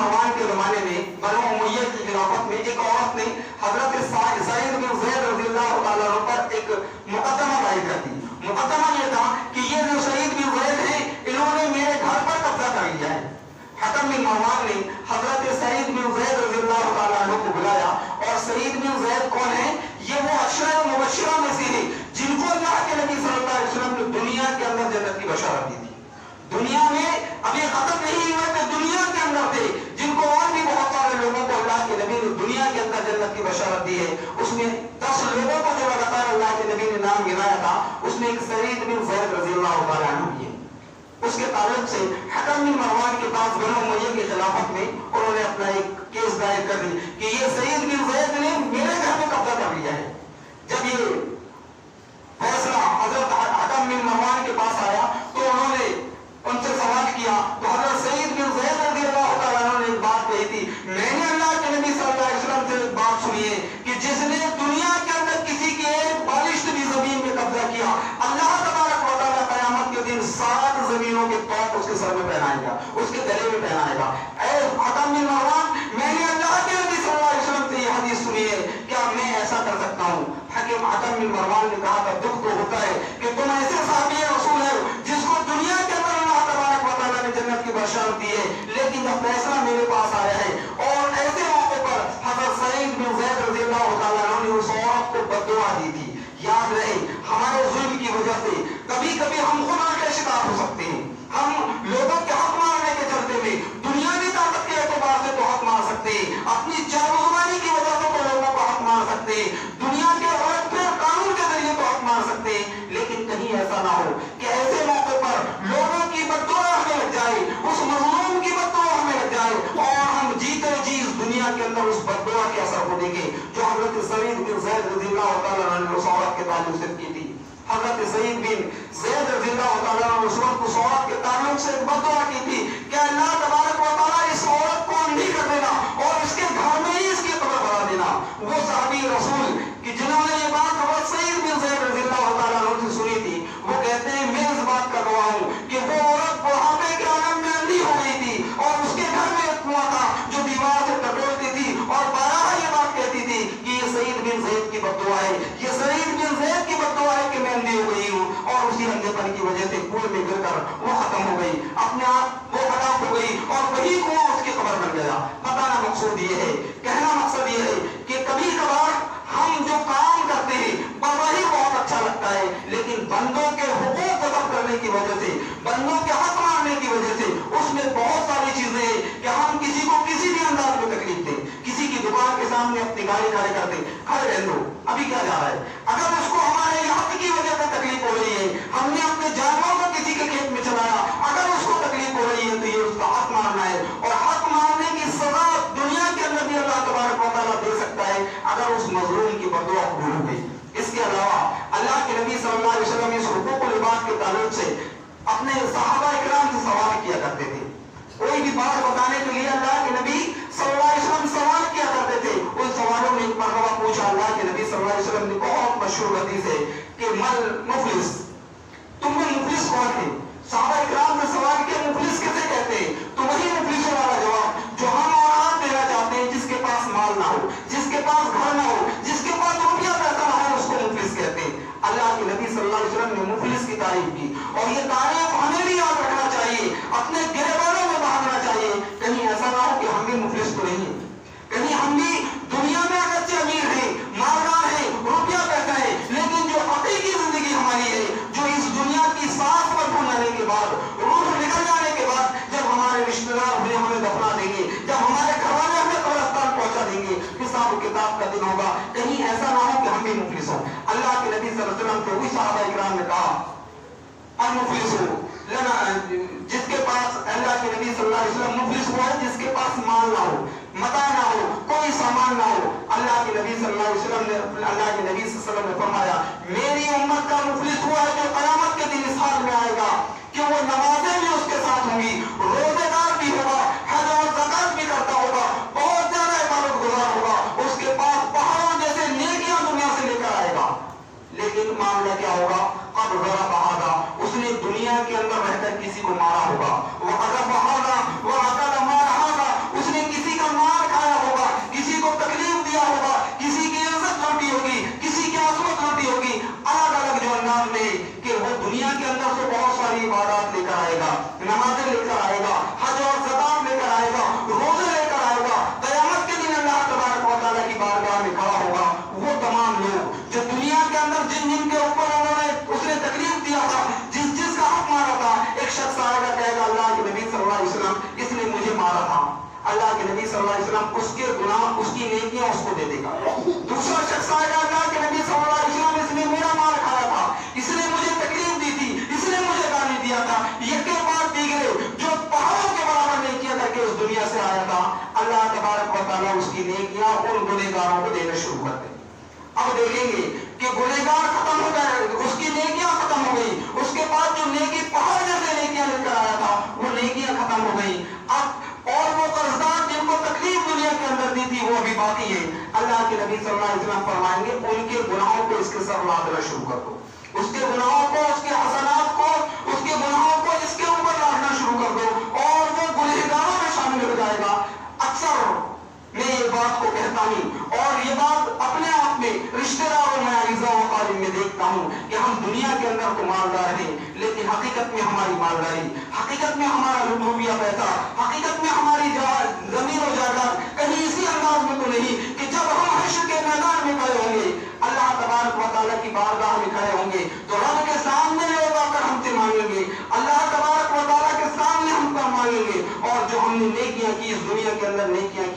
मरवान के ज़माने में बनो उमैया की खिलाफत में एक औरत ने हजरत सईद बिन ज़ैद रज़ियल्लाहु ताला अन्हु पर एक मुकदमा दायर कर दी। मुकदमा ये था कि ये जो सईद बिन ज़ैद है इन्होंने मेरे घर पर कब्जा कर लिया है। हकम बिन मरवान ने हजरत सईद बिन ज़ैद रज़ियल्लाहु ताला अन्हु को बुलाया, और सईद बिन ज़ैद कौन है? ये वो अशरा मुबश्शिरा में से है जिनको अल्लाह के नबी सल्लल्लाहु अलैहि वसल्लम ने दुनिया के अंदर जन्नत की बशारत दी थी। दुनिया में अभी खत्म नहीं हुए थे, दुनिया के अंदर थे जिनको और भी बहुत सारे लोगों को अल्लाह के नबी ने दुनिया के अंदर जन्नत की बशारत दी है। उसमें 10 लोगों को जो लगातार अल्लाह के नबी ने नाम गिनाया था, उसमें एक सईद बिन ज़ैद रज़ियल्लाहु ताला अन्हु भी है। उसके ताल्लुक से हकम बिन मरवान के पास बनो उमैया की खिलाफत में उन्होंने अपना एक केस दायर कर दी कि ये सईद बिन ज़ैद ने मेरे घर में कब्जा कर लिया है। जब ये फैसला हजरत हकम बिन मरवान के पास आया तो उन्होंने उनसे सवाल किया, तो हजरत सईद बिन ज़ैद रज़ियल्लाहु ताला अन्हु ने एक बात कही थी, मैंने अल्लाह के नबी सल्लल्लाहु अलैहि वसल्लम से एक बात सुनी है कि जिसने दुनिया के अंदर किसी की एक बालिश्त भी जमीन पे कब्जा किया, अल्लाह तबारक व तआला क़यामत के दिन 7 जमीनों के तौर उसके सर में पहनाएगा, उसके गले में पहनाएगा। ऐ हकम बिन मरवान, मैंने अल्लाह के नबी सल्लल्लाहु अलैहि वसल्लम से ये हदीस सुनी है, क्या मैं ऐसा कर सकता हूँ? हकम बिन मरवान ने कहा था, दुख तो होता है कि तुम ऐसे साहबी रसूल है जिसको दुनिया के अंदर अल्लाह तबारक व तआला ने जन्नत की बशारत दी है, लेकिन जब फैसला मेरे पास आया है, और ऐसे मौके पर हजरत सईद बिन ज़ैद रज़ियल्लाहु ताला अन्हु ने उस औरत को बद्दुआ दी थी। याद रहे, हमारे जुल्म की वजह से कभी कभी हम खुद उल्टे शिकार हो सकते हैं। हम लोगों के हक मारने के चलते में दुनियावी ताकत के एतबार से तो हक मार सकते हैं, अपनी जागरूकतानी की वजह से तो लोगों को हक मार सकते हैं, दुनिया के कानून के जरिए तो हक मार सकते हैं, लेकिन कहीं ऐसा ना हो कि ऐसे मौके पर लोगों की बद्दुआ हमें लग जाए, उस मज़लूम की बद्दुआ हमें लग जाए, और हम जीते जी इस दुनिया के अंदर उस बद्दुआ के असर को देखें जो हजरत सईद बिन ज़ैद रज़ियल्लाहु ताला अन्हु ने उस औरत के ताल्लुक से की थी। हजरत सईद बिन ज़ैद रज़ियल्लाहु ताला अन्हु उस वक्त उस औरत के ताल्लुक से बद्दुआ की थी कि अल्लाह तबारक व तआला इस औरत को अंधी कर देना और इसके घर में ही इसकी कब्र बना देना। वो साहबी रसूल कि जिन्होंने ये बात हजरत सईद बिन ज़ैद रज़ियल्लाहु ताला अन्हु से सुनी थी, वो कहते हैं, मैं इस बात का गवाह हूँ कि वो औरत बुढ़ापे के आलम में अंधी हो गई थी, और उसके घर में एक कुआं था जो दीवार से टटोलती थी, और बारहा ये बात कहती थी कि ये सईद बिन ज़ैद की बद्दुआ है, ये सईद बिन ज़ैद की बद्दुआ है कि मैं अंधी हो गई हूँ, और उसी अंधेपन की वजह से कुएं में गिरकर वो खत्म हो गई, अपने आप वो हलाक हो गई, और वही कुआं उसकी कब्र बन गया। बताना मकसूद ये है, कहना मकसद ये है कि कभी कभार हम जो काम करते हैं वही बहुत अच्छा लगता है, लेकिन बंदों के हुकूक ख़त्म करने की वजह से, बंदों के हक मारने की वजह से उसमें बहुत सारी चीजें हैं कि हम किसी को किसी भी अंदाज में तकलीफ दें, किसी की दुकान के सामने अपनी गाड़ी खड़े कर दें, खड़े रहने दो, अभी क्या जा रहा है, अगर उसको हमारे हक की वजह से तकलीफ हो रही है, हमने अपने जानवरों को किसी के खेत में चलाया, अगर उसको तकलीफ हो रही है तो ये उसका हक मारना है, और हक मारने की सजा दुनिया के अंदर भी अल्लाह तबारक व तआला दे सकता है अगर उस मज़लूम की बद्दुआ कबूल हो गई। इसके अलावा अल्लाह के नबी सल्लल्लाहु अलैहि वसल्लम इस हुकूकुल इबाद के ताल्लुक से अपने सहाबा इकराम से सवाल किया करते थे। कोई भी बात बताने के लिए अल्लाह के नबी सल्लल्लाहु अलैहि वसल्लम सवाल किया करते थे। उन सवालों में एक मरतबा पूछा अल्लाह के नबी सल्लल्लाहु अलैहि वसल्लम ने, बहुत मशहूर हदीस है कि मल मुफलिस, तुम में मुफलिस कौन है? सहाबा इकराम ने सवाल किया, मुफलिस किसे कहते हैं? तो वही मुफलिसों वाला जवाब, जो हम औलाद देना चाहते हैं, जिसके पास माल ना हो, जिसके पास घर ना हो, जिसके पास रुपया पैसा ना हो, उसको मुफलिस कहते हैं। अल्लाह के नबी सल्लल्लाहु अलैहि वसल्लम ने मुफलिस की तारीफ की, और ये तारीफ हमें भी याद रखना चाहिए, अपने गिरबानों में बांधना चाहिए। कहीं ऐसा ना हो कि हम भी मुफलिस तो नहीं, कहीं हम भी दुनिया में अगरचे अमीर हैं, मालदार हैं, रुपया पैसा है, लेकिन जो हकीकी जिंदगी हमारी है, जो इस दुनिया की सांस पर फूलने के बाद, रूह निकल जाने के बाद, जब हमारे रिश्तेदार हमें दफना देंगे, जब हमारे घर वाले हमें कब्रिस्तान पहुंचा देंगे, हिसाब किताब का दिन होगा, कहीं ऐसा ना हो कि हम भी मुफलिस हो। अल्लाह के नबी सल्लल्लाहु अलैहि वसल्लम को भी सहाबा इकराम ने कहा, अल मुफलिस हो लना, जिसके पास, अल्लाह के नबी सल्लल्लाहु अलैहि वसल्लम मुफलिस हुआ है जिसके पास माल ना हो, मता ना हो, कोई सामान ना हो। अल्लाह के नबी सल्लल्लाहु अलैहि वसल्लम ने फरमाया, मेरी उम्मत का मुफलिस हुआ है जो क़यामत के दिन इस हाल में आएगा कि वो नमाजें भी उसके साथ होंगी, रोजेदार भी होगा, हज और ज़कात भी करता होगा, बहुत ज्यादा इबादत गुजार होगा, उसके पास पहाड़ों जैसे नेकियां दुनिया से लेकर आएगा, लेकिन मामला क्या होगा? अब जरा बहादा, उसने दुनिया के अंदर रहकर किसी को मारा होगा, वो अगर बहादा वो अकल मारा, उसने اللہ کے نبی صلی اللہ علیہ وسلم اس کے گناہ اس کی نیکیاں اس کو دے دے گا. دوسرا شخص آئے گا اللہ کے نبی صلی اللہ علیہ وسلم اس نے میرا مال کھایا تھا, اس نے مجھے تکلیف دی تھی, اس نے مجھے گالی دیا تھا, یہ کے بعد دیگرے جو پہاڑوں کے برابر نیکیاں کر کے اس دنیا سے آیا تھا, اللہ تبارک و تعالیٰ اس کی نیکیاں ان گنہگاروں کو دینا شروع کر دیں. اب دیکھیں گے کہ گنہگار ختم ہو گئے, اس کی نیکیاں ختم ہو گئی, اس کے بعد جو نیکی پہاڑ جیسے نیکیاں لے کر آیا تھا وہ نیکیاں ختم ہو گئی. اب اور وہ قرضدار جن کو تکلیف دنیا کے اندر دی تھی وہ بھی باقی ہے. اللہ کے نبی صلی اللہ علیہ وسلم فرمائیں گے ان کے گناہوں کو اس کے سر لادنا شروع کر دو, اس کے گناہوں کو, اس کے حسنات کو, اس کے گناہوں کو اس کے اوپر لانا شروع کر دو اور وہ گنہگاروں میں شامل ہو جائے گا. اکثر میں یہ بات کو کہتا ہوں اور یہ بات اپنے آپ میں رشتہ داروں میں عزیزوں و اقارب میں دیکھتا ہوں کہ ہم دنیا کے اندر تو مالدار ہیں لیکن حقیقت میں ہماری مالداری, حقیقت میں ہمارا روپیہ پیسہ, حقیقت میں ہماری زمین و جائیداد کہیں اسی انداز میں تو نہیں کہ جب ہم حشر کے میدان میں کھڑے ہوں گے, اللہ تبارک و تعالیٰ کی بارگاہ میں کھڑے ہوں گے تو رب کے سامنے لوگ آ کر ہم سے مانگیں گے, اللہ تبارک و تعالیٰ کے سامنے ہم پر مانگیں گے, اور جو ہم نے نیکیاں کی اس دنیا کے اندر نیکیاں